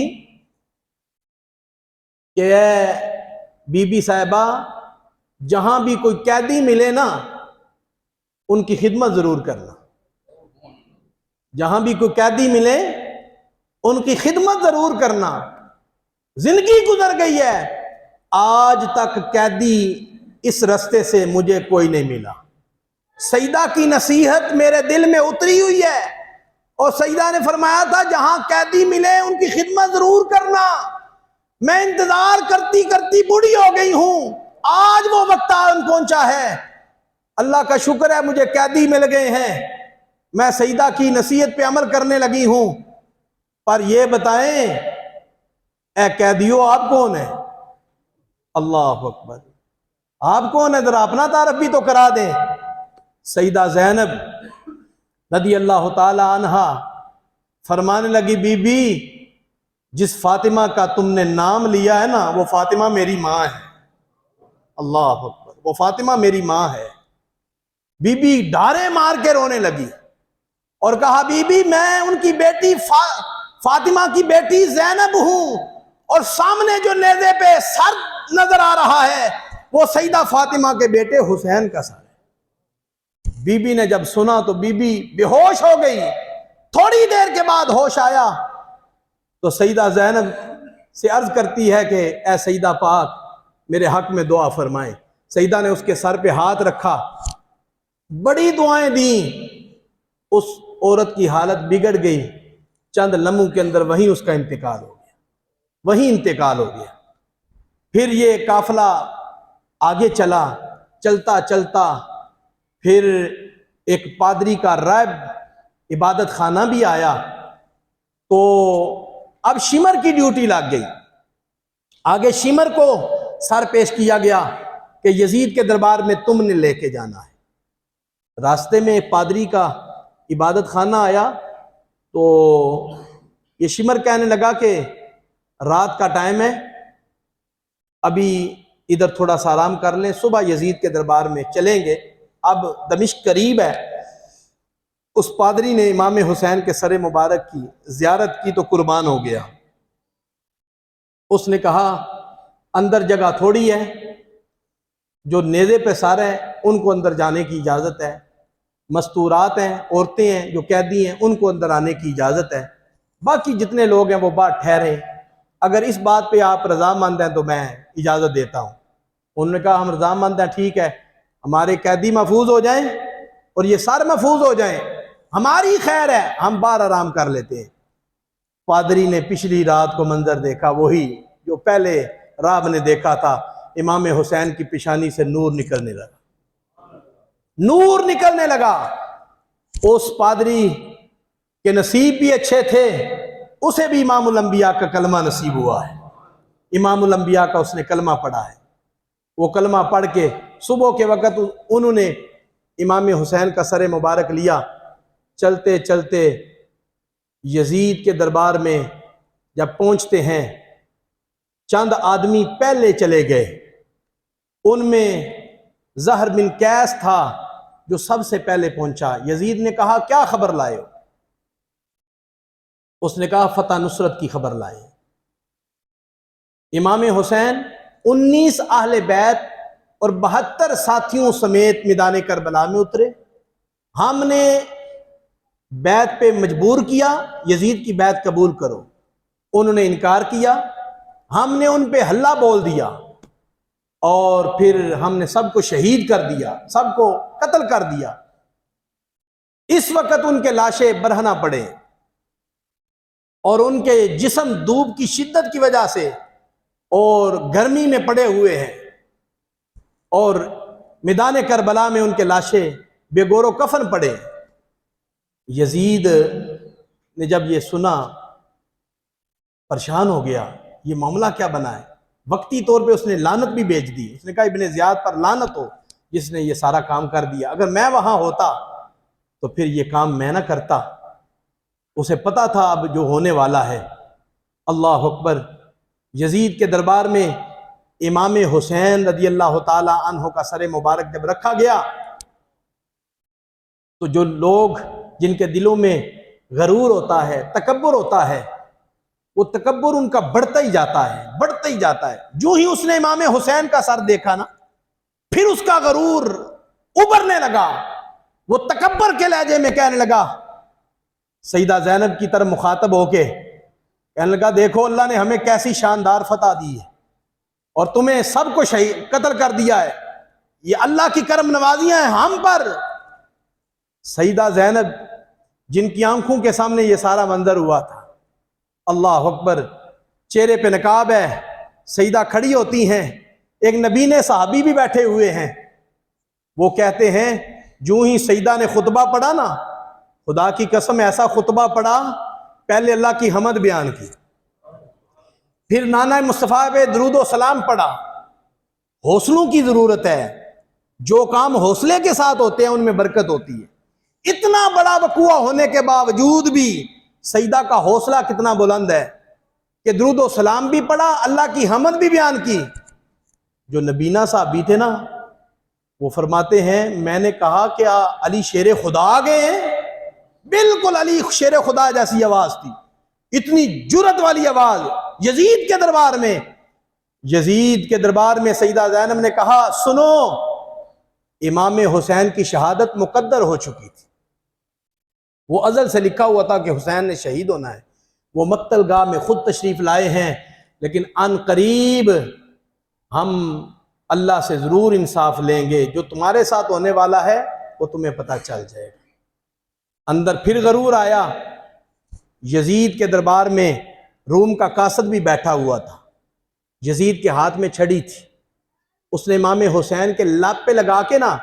کہ اے بی بی صاحبہ جہاں بھی کوئی قیدی ملے نا ان کی خدمت ضرور کرنا، جہاں بھی کوئی قیدی ملے ان کی خدمت ضرور کرنا۔ زندگی گزر گئی ہے، آج تک قیدی اس رستے سے مجھے کوئی نہیں ملا۔ سیدہ کی نصیحت میرے دل میں اتری ہوئی ہے، اور سیدہ نے فرمایا تھا جہاں قیدی ملے ان کی خدمت ضرور کرنا۔ میں انتظار کرتی کرتی بوڑھی ہو گئی ہوں، آج وہ وقت آن پہنچا ہے، اللہ کا شکر ہے مجھے قیدی مل گئے ہیں، میں سیدہ کی نصیحت پہ عمل کرنے لگی ہوں۔ پر یہ بتائیں اے قیدیو آپ کون ہیں؟ اللہ اکبر، آپ کون ہیں؟ ذرا اپنا تعارف بھی تو کرا دیں۔ سیدہ زینب رضی اللہ تعالی عنہا فرمانے لگی بی بی جس فاطمہ کا تم نے نام لیا ہے نا وہ فاطمہ میری ماں ہے۔ اللہ اکبر، وہ فاطمہ میری ماں ہے۔ بی بی ڈارے مار کے رونے لگی اور کہا بی بی میں ان کی بیٹی فاطمہ کی بیٹی زینب ہوں، اور سامنے جو نیزے پہ سر نظر آ رہا ہے وہ سیدہ فاطمہ کے بیٹے حسین کا سر ہے۔ بی بی نے جب سنا تو بی بی بے ہوش ہو گئی، تھوڑی دیر کے بعد ہوش آیا تو سیدہ زینب سے عرض کرتی ہے کہ اے سیدہ پاک میرے حق میں دعا فرمائیں۔ سیدہ نے اس کے سر پہ ہاتھ رکھا، بڑی دعائیں دیں، اس عورت کی حالت بگڑ گئی، چند لمحوں کے اندر وہیں اس کا انتقال ہو گیا، وہیں انتقال ہو گیا۔ پھر یہ قافلہ آگے چلا، چلتا چلتا پھر ایک پادری کا راہب عبادت خانہ بھی آیا، تو اب شمر کی ڈیوٹی لگ گئی۔ آگے شمر کو سر پیش کیا گیا کہ یزید کے دربار میں تم نے لے کے جانا ہے۔ راستے میں ایک پادری کا عبادت خانہ آیا تو یہ شمر کہنے لگا کہ رات کا ٹائم ہے، ابھی ادھر تھوڑا سا آرام کر لیں، صبح یزید کے دربار میں چلیں گے، اب دمشق قریب ہے۔ اس پادری نے امام حسین کے سر مبارک کی زیارت کی تو قربان ہو گیا۔ اس نے کہا اندر جگہ تھوڑی ہے، جو نیزے پہ سر ہیں ان کو اندر جانے کی اجازت ہے، مستورات ہیں، عورتیں ہیں جو قیدی ہیں ان کو اندر آنے کی اجازت ہے، باقی جتنے لوگ ہیں وہ باہر ٹھہرے، اگر اس بات پہ آپ رضامند ہیں تو میں اجازت دیتا ہوں۔ انہوں نے کہا ہم رضامند ہیں، ٹھیک ہے، ہمارے قیدی محفوظ ہو جائیں اور یہ سر محفوظ ہو جائیں، ہماری خیر ہے، ہم باہر آرام کر لیتے ہیں۔ پادری نے پچھلی رات کو منظر دیکھا، وہی جو پہلے راہب نے دیکھا تھا، امام حسین کی پیشانی سے نور نکلنے لگا، نور نکلنے لگا۔ اس پادری کے نصیب بھی اچھے تھے، اسے بھی امام الانبیاء کا کلمہ نصیب ہوا ہے، امام الانبیاء کا اس نے کلمہ پڑھا ہے۔ وہ کلمہ پڑھ کے صبح کے وقت انہوں نے امام حسین کا سر مبارک لیا، چلتے چلتے یزید کے دربار میں جب پہنچتے ہیں، چند آدمی پہلے چلے گئے، ان میں زہر بن قیس تھا جو سب سے پہلے پہنچا۔ یزید نے کہا کیا خبر لائے ہو؟ اس نے کہا فتح نصرت کی خبر لائے۔ امام حسین 19 اہل بیت اور 72 ساتھیوں سمیت میدان کربلا میں اترے۔ ہم نے بیعت پہ مجبور کیا، یزید کی بیعت قبول کرو، انہوں نے انکار کیا، ہم نے ان پہ حلہ بول دیا اور پھر ہم نے سب کو شہید کر دیا، سب کو قتل کر دیا۔ اس وقت ان کے لاشیں برہنہ پڑے اور ان کے جسم دھوپ کی شدت کی وجہ سے اور گرمی میں پڑے ہوئے ہیں، اور میدان کربلا میں ان کے لاشیں بے گور و کفن پڑے۔ یزید نے جب یہ سنا پریشان ہو گیا، یہ معاملہ کیا بنا ہے؟ وقتی طور پہ اس نے لعنت بھی بھیج دی، اس نے کہا ابن زیاد پر لعنت ہو جس نے یہ سارا کام کر دیا، اگر میں وہاں ہوتا تو پھر یہ کام میں نہ کرتا۔ اسے پتا تھا اب جو ہونے والا ہے۔ اللہ اکبر۔ یزید کے دربار میں امام حسین رضی اللہ تعالی عنہ کا سر مبارک جب رکھا گیا تو جو لوگ جن کے دلوں میں غرور ہوتا ہے، تکبر ہوتا ہے، وہ تکبر ان کا بڑھتا ہی جاتا ہے، بڑھتا بڑھتا ہی جاتا ہے۔ جو ہی اس نے امام حسین کا سر دیکھا نا، پھر اس کا غرور ابھرنے لگا، وہ تکبر کے لہجے میں کہنے لگا، سیدہ زینب کی طرف مخاطب ہو کے کہنے لگا، دیکھو اللہ نے ہمیں کیسی شاندار فتح دی ہے اور تمہیں سب کو قتل کر دیا ہے، یہ اللہ کی کرم نوازیاں ہیں ہم پر۔ سیدہ زینب جن کی آنکھوں کے سامنے یہ سارا منظر ہوا تھا، اللہ اکبر، چہرے پہ نقاب ہے، سیدہ کھڑی ہوتی ہیں، ایک نبینے صحابی بھی بیٹھے ہوئے ہیں، وہ کہتے ہیں جو ہی سیدہ نے خطبہ پڑھا نا، خدا کی قسم ایسا خطبہ پڑھا، پہلے اللہ کی حمد بیان کی، پھر نانا مصطفیٰ پہ درود و سلام پڑھا۔ حوصلوں کی ضرورت ہے، جو کام حوصلے کے ساتھ ہوتے ہیں ان میں برکت ہوتی ہے۔ اتنا بڑا وقوع ہونے کے باوجود بھی سیدہ کا حوصلہ کتنا بلند ہے کہ درود و سلام بھی پڑھا، اللہ کی حمد بھی بیان کی۔ جو نبینا صحابی تھے نا، وہ فرماتے ہیں میں نے کہا کہ علی شیر خدا آ گئے ہیں، بالکل علی شیر خدا جیسی آواز تھی، اتنی جرت والی آواز یزید کے دربار میں۔ یزید کے دربار میں سیدہ زینب نے کہا، سنو، امام حسین کی شہادت مقدر ہو چکی تھی، وہ ازل سے لکھا ہوا تھا کہ حسین نے شہید ہونا ہے، وہ مقتل گاہ میں خود تشریف لائے ہیں، لیکن ان قریب ہم اللہ سے ضرور انصاف لیں گے، جو تمہارے ساتھ ہونے والا ہے وہ تمہیں پتہ چل جائے گا۔ اندر پھر غرور آیا، یزید کے دربار میں روم کا قاصد بھی بیٹھا ہوا تھا، یزید کے ہاتھ میں چھڑی تھی، اس نے امام حسین کے لب پہ لگا کے نا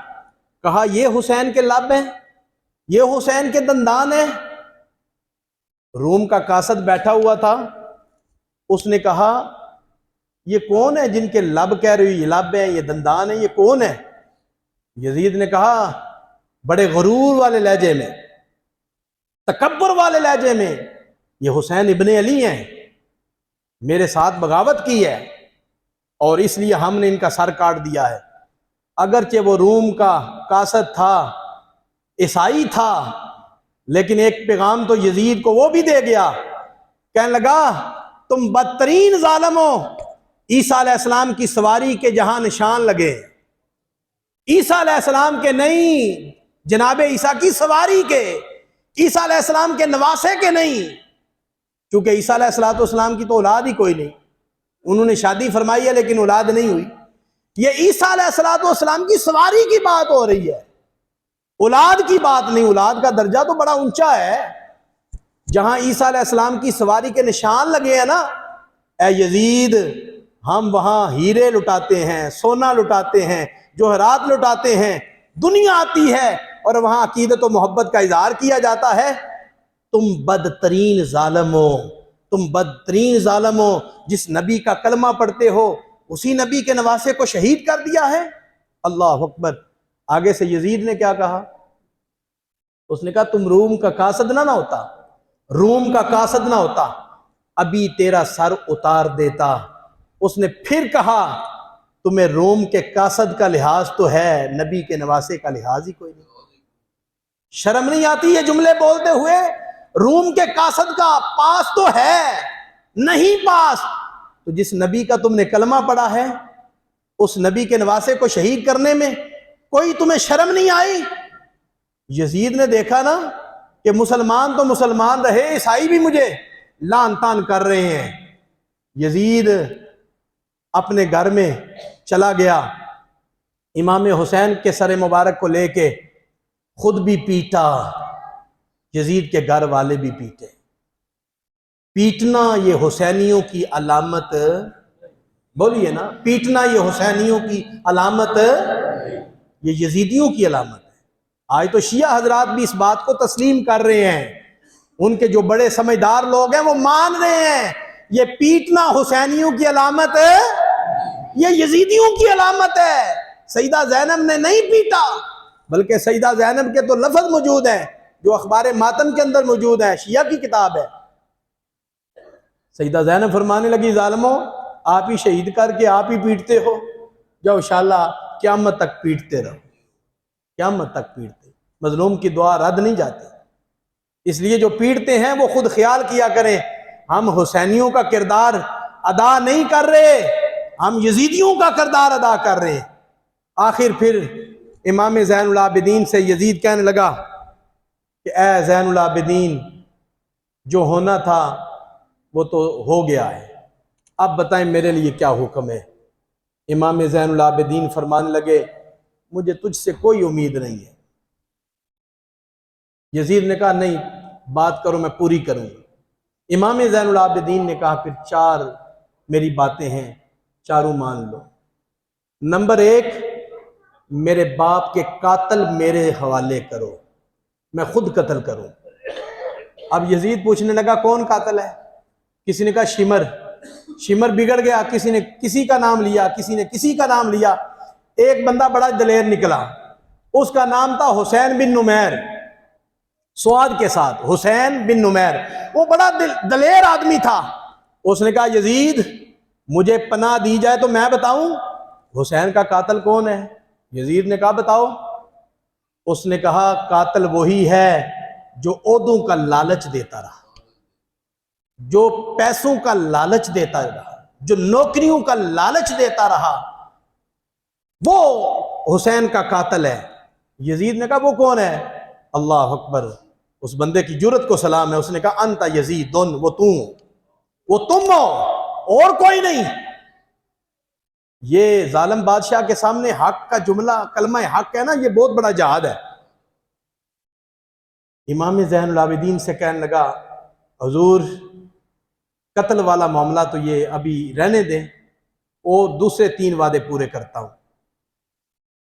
کہا، یہ حسین کے لب ہیں، یہ حسین کے دندان ہیں۔ روم کا قاصد بیٹھا ہوا تھا، اس نے کہا، یہ کون ہے جن کے لب کہہ رہی ہو، یہ لب ہیں، یہ دندان ہیں، یہ کون ہے؟ یزید نے کہا بڑے غرور والے لہجے میں، تکبر والے لہجے میں، یہ حسین ابن علی ہیں، میرے ساتھ بغاوت کی ہے اور اس لیے ہم نے ان کا سر کاٹ دیا ہے۔ اگرچہ وہ روم کا قاصد تھا، عیسائی تھا، لیکن ایک پیغام تو یزید کو وہ بھی دے گیا، کہنے لگا تم بدترین ظالم ہو، عیسیٰ علیہ السلام کی سواری کے جہاں نشان لگے، عیسیٰ علیہ السلام کے نہیں، جناب عیسیٰ کی سواری کے، عیسیٰ علیہ السلام کے نواسے کے نہیں، کیونکہ عیسیٰ علیہ السلام کی تو اولاد ہی کوئی نہیں، انہوں نے شادی فرمائی ہے لیکن اولاد نہیں ہوئی، یہ عیسیٰ علیہ السلام کی سواری کی بات ہو رہی ہے، اولاد کی بات نہیں۔ اولاد کا درجہ تو بڑا اونچا ہے، جہاں عیسیٰ علیہ السلام کی سواری کے نشان لگے ہیں نا، اے یزید، ہم وہاں ہیرے لٹاتے ہیں، سونا لٹاتے ہیں، جوہرات لٹاتے ہیں، دنیا آتی ہے اور وہاں عقیدت و محبت کا اظہار کیا جاتا ہے۔ تم بدترین ظالم ہو، تم بدترین ظالم ہو، جس نبی کا کلمہ پڑھتے ہو اسی نبی کے نواسے کو شہید کر دیا ہے۔ اللہ اکبر۔ آگے سے یزید نے کیا کہا؟ اس نے کہا تم روم کا قاصد نہ ہوتا، روم کا قاصد نہ ہوتا، ابھی تیرا سر اتار دیتا۔ اس نے پھر کہا تمہیں روم کے قاصد کا لحاظ تو ہے، نبی کے نواسے کا لحاظ ہی کوئی نہیں۔ شرم نہیں آتی یہ جملے بولتے ہوئے؟ روم کے قاصد کا پاس تو ہے نہیں، پاس تو جس نبی کا تم نے کلمہ پڑھا ہے اس نبی کے نواسے کو شہید کرنے میں کوئی تمہیں شرم نہیں آئی؟ یزید نے دیکھا نا کہ مسلمان تو مسلمان رہے، عیسائی بھی مجھے لان تان کر رہے ہیں۔ یزید اپنے گھر میں چلا گیا، امام حسین کے سر مبارک کو لے کے خود بھی پیٹا، یزید کے گھر والے بھی پیٹے۔ پیٹنا یہ حسینیوں کی علامت، بولیے نا، پیٹنا یہ حسینیوں کی علامت، یہ یزیدیوں کی علامت ہے۔ آج تو شیعہ حضرات بھی اس بات کو تسلیم کر رہے ہیں، ان کے جو بڑے سمجھدار لوگ ہیں وہ مان رہے ہیں یہ پیٹنا حسینیوں کی علامت ہے، یہ یزیدیوں کی علامت ہے۔ سیدہ زینب نے نہیں پیٹا، بلکہ سیدہ زینب کے تو لفظ موجود ہیں جو اخبار ماتم کے اندر موجود ہے، شیعہ کی کتاب ہے۔ سیدہ زینب فرمانے لگی ظالموں، آپ ہی شہید کر کے آپ ہی پیٹتے ہو، جاؤ انشاءاللہ قیامت تک پیٹتے رہو، قیامت تک پیٹتے، مظلوم کی دعا رد نہیں جاتی۔ اس لیے جو پیٹتے ہیں وہ خود خیال کیا کریں، ہم حسینیوں کا کردار ادا نہیں کر رہے، ہم یزیدیوں کا کردار ادا کر رہے ہیں۔ آخر پھر امام زین العابدین سے یزید کہنے لگا کہ اے زین العابدین، جو ہونا تھا وہ تو ہو گیا ہے، اب بتائیں میرے لیے کیا حکم ہے؟ امام زین العابدین فرمانے لگے مجھے تجھ سے کوئی امید نہیں ہے۔ یزید نے کہا نہیں، بات کرو میں پوری کروں گا۔ امام زین العابدین نے کہا پھر 4 میری باتیں ہیں، چاروں مان لو۔ نمبر 1، میرے باپ کے قاتل میرے حوالے کرو، میں خود قتل کروں۔ اب یزید پوچھنے لگا کون قاتل ہے؟ کسی نے کہا شمر بگڑ گیا، کسی نے کسی کا نام لیا، کسی نے کسی کا نام لیا۔ ایک بندہ بڑا دلیر نکلا، اس کا نام تھا حسین بن نمیر، سواد کے ساتھ حسین بن نمیر۔ وہ بڑا دلیر آدمی تھا۔ اس نے کہا یزید مجھے پناہ دی جائے تو میں بتاؤں حسین کا قاتل کون ہے؟ یزید نے کہا بتاؤ۔ اس نے کہا قاتل وہی ہے جو عہدوں کا لالچ دیتا رہا، جو پیسوں کا لالچ دیتا رہا، جو نوکریوں کا لالچ دیتا رہا، وہ حسین کا قاتل ہے۔ یزید نے کہا وہ کون ہے؟ اللہ اکبر، اس بندے کی جرت کو سلام ہے۔ اس نے کہا انت یزید، وہ تم ہو اور کوئی نہیں۔ یہ ظالم بادشاہ کے سامنے حق کا جملہ، کلمہ حق ہے نا، یہ بہت بڑا جہاد ہے۔ امام زین العابدین سے کہنے لگا حضور قتل والا معاملہ تو یہ ابھی رہنے دیں، اور دوسرے 3 وعدے پورے کرتا ہوں۔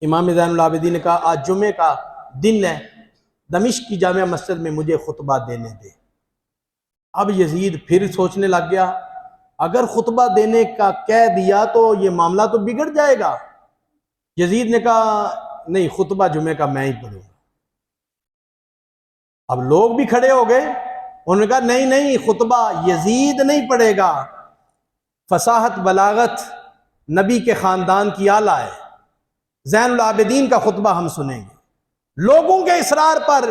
امام زین العابدین نے کہا آج جمعے کا دن ہے، دمشق کی جامع مسجد میں مجھے خطبہ دینے دے۔ اب یزید پھر سوچنے لگ گیا اگر خطبہ دینے کا کہہ دیا تو یہ معاملہ تو بگڑ جائے گا۔ یزید نے کہا نہیں، خطبہ جمعے کا میں ہی پڑھوں گا۔ اب لوگ بھی کھڑے ہو گئے، انہوں نے کہا نہیں خطبہ یزید نہیں پڑھے گا، فصاحت بلاغت نبی کے خاندان کی آلہ ہے، زین العابدین کا خطبہ ہم سنیں گے۔ لوگوں کے اصرار پر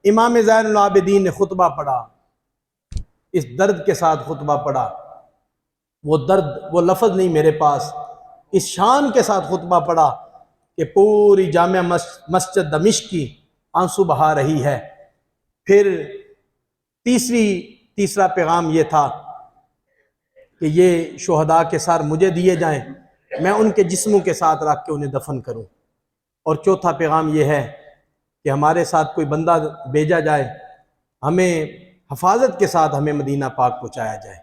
امام زین العابدین نے خطبہ پڑھا، اس درد کے ساتھ خطبہ پڑھا، وہ درد وہ لفظ نہیں میرے پاس، اس شان کے ساتھ خطبہ پڑھا کہ پوری جامع مسجد دمشق کی آنسو بہا رہی ہے۔ پھر تیسرا پیغام یہ تھا کہ یہ شہداء کے سر مجھے دیے جائیں، میں ان کے جسموں کے ساتھ رکھ کے انہیں دفن کروں۔ اور چوتھا پیغام یہ ہے کہ ہمارے ساتھ کوئی بندہ بھیجا جائے، ہمیں حفاظت کے ساتھ ہمیں مدینہ پاک پہنچایا جائے۔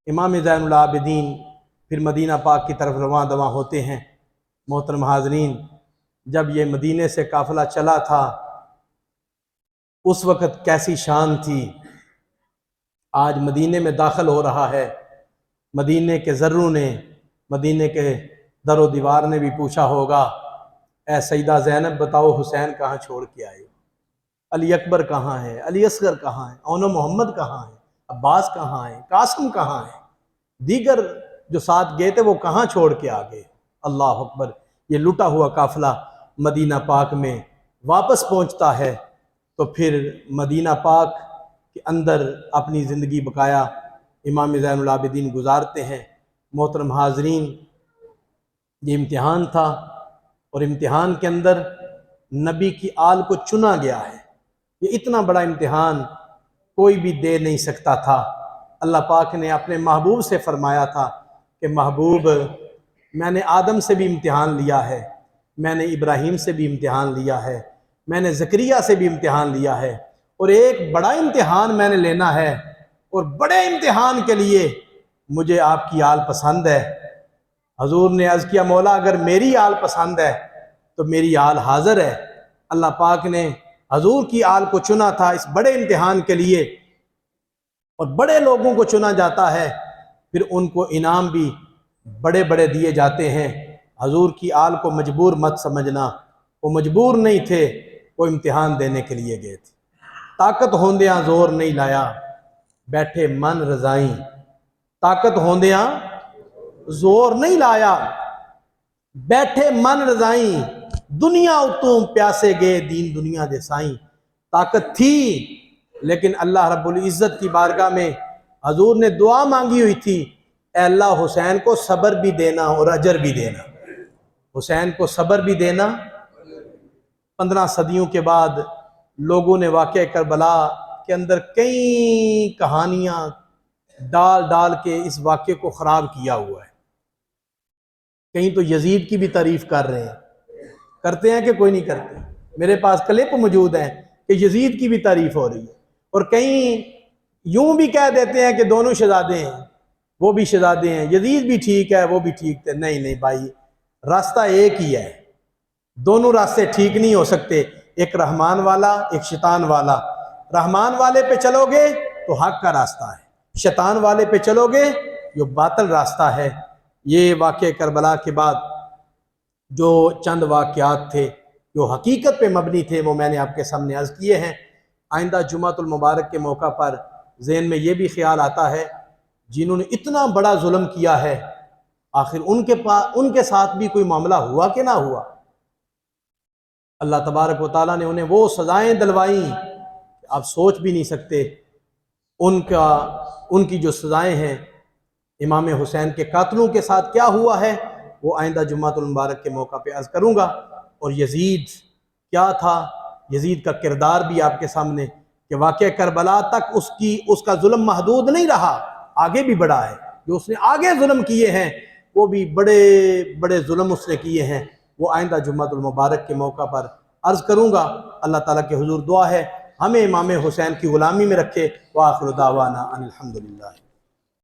امام زین العابدین پھر مدینہ پاک کی طرف رواں دواں ہوتے ہیں۔ محترم حاضرین، جب یہ مدینے سے قافلہ چلا تھا اس وقت کیسی شان تھی، آج مدینے میں داخل ہو رہا ہے، مدینے کے ذروں نے، مدینے کے در و دیوار نے بھی پوچھا ہوگا اے سیدہ زینب بتاؤ حسین کہاں چھوڑ کے آئے ہو؟ علی اکبر کہاں ہے؟ علی اصغر کہاں ہے؟ اون محمد کہاں ہے؟ عباس کہاں ہے؟ قاسم کہاں ہے؟ دیگر جو ساتھ گئے تھے وہ کہاں چھوڑ کے آ گئے؟ اللہ اکبر۔ یہ لٹا ہوا قافلہ مدینہ پاک میں واپس پہنچتا ہے تو پھر مدینہ پاک کے اندر اپنی زندگی بقایا امام زین العابدین گزارتے ہیں۔ محترم حاضرین، یہ امتحان تھا، اور امتحان کے اندر نبی کی آل کو چنا گیا ہے۔ یہ اتنا بڑا امتحان کوئی بھی دے نہیں سکتا تھا۔ اللہ پاک نے اپنے محبوب سے فرمایا تھا کہ محبوب میں نے آدم سے بھی امتحان لیا ہے، میں نے ابراہیم سے بھی امتحان لیا ہے، میں نے زکریا سے بھی امتحان لیا ہے، اور ایک بڑا امتحان میں نے لینا ہے، اور بڑے امتحان کے لیے مجھے آپ کی آل پسند ہے۔ حضور نے عرض کیا مولا اگر میری آل پسند ہے تو میری آل حاضر ہے۔ اللہ پاک نے حضور کی آل کو چنا تھا اس بڑے امتحان کے لیے، اور بڑے لوگوں کو چنا جاتا ہے پھر ان کو انعام بھی بڑے بڑے دیے جاتے ہیں۔ حضور کی آل کو مجبور مت سمجھنا، وہ مجبور نہیں تھے، وہ امتحان دینے کے لیے گئے تھے۔ طاقت ہوندیاں زور نہیں لایا، بیٹھے من رضائیں، طاقت ہوندیاں زور نہیں لایا، بیٹھے من رضائیں، دنیا اتوں پیاسے گئے دین دنیا دے سائیں۔ طاقت تھی لیکن اللہ رب العزت کی بارگاہ میں حضور نے دعا مانگی ہوئی تھی اے اللہ حسین کو صبر بھی دینا اور اجر بھی دینا، حسین کو صبر بھی دینا۔ 15 صدیوں کے بعد لوگوں نے واقعہ کربلا کے اندر کئی کہانیاں ڈال ڈال کے اس واقعے کو خراب کیا ہوا ہے۔ کہیں تو یزید کی بھی تعریف کر رہے ہیں، کرتے ہیں کہ کوئی نہیں کرتے؟ میرے پاس کلپ موجود ہیں کہ یزید کی بھی تعریف ہو رہی ہے، اور کہیں یوں بھی کہہ دیتے ہیں کہ دونوں شہزادے ہیں، وہ بھی شہزادے ہیں، یزید بھی ٹھیک ہے وہ بھی ٹھیک تھے۔ نہیں بھائی، راستہ ایک ہی ہے، دونوں راستے ٹھیک نہیں ہو سکتے، ایک رحمان والا ایک شیطان والا۔ رحمان والے پہ چلو گے تو حق کا راستہ ہے، شیطان والے پہ چلو گے جو باطل راستہ ہے۔ یہ واقعہ کربلا کے بعد جو چند واقعات تھے جو حقیقت پہ مبنی تھے وہ میں نے آپ کے سامنے عرض کیے ہیں۔ آئندہ جمعۃ المبارک کے موقع پر ذہن میں یہ بھی خیال آتا ہے، جنہوں نے اتنا بڑا ظلم کیا ہے، آخر ان کے ساتھ بھی کوئی معاملہ ہوا کہ نہ ہوا؟ اللہ تبارک و تعالیٰ نے انہیں وہ سزائیں دلوائیں آپ سوچ بھی نہیں سکتے۔ ان کی جو سزائیں ہیں امام حسین کے قاتلوں کے ساتھ کیا ہوا ہے وہ آئندہ جمعۃ المبارک کے موقع پہ عرض کروں گا۔ اور یزید کیا تھا، یزید کا کردار بھی آپ کے سامنے، کہ واقعہ کربلا تک اس کا ظلم محدود نہیں رہا، آگے بھی بڑھا ہے۔ جو اس نے آگے ظلم کیے ہیں وہ بھی بڑے بڑے ظلم اس نے کیے ہیں، وہ آئندہ جمعۃ المبارک کے موقع پر عرض کروں گا۔ اللہ تعالیٰ کے حضور دعا ہے ہمیں امام حسین کی غلامی میں رکھے۔ وآخر دعوانا ان الحمدللہ۔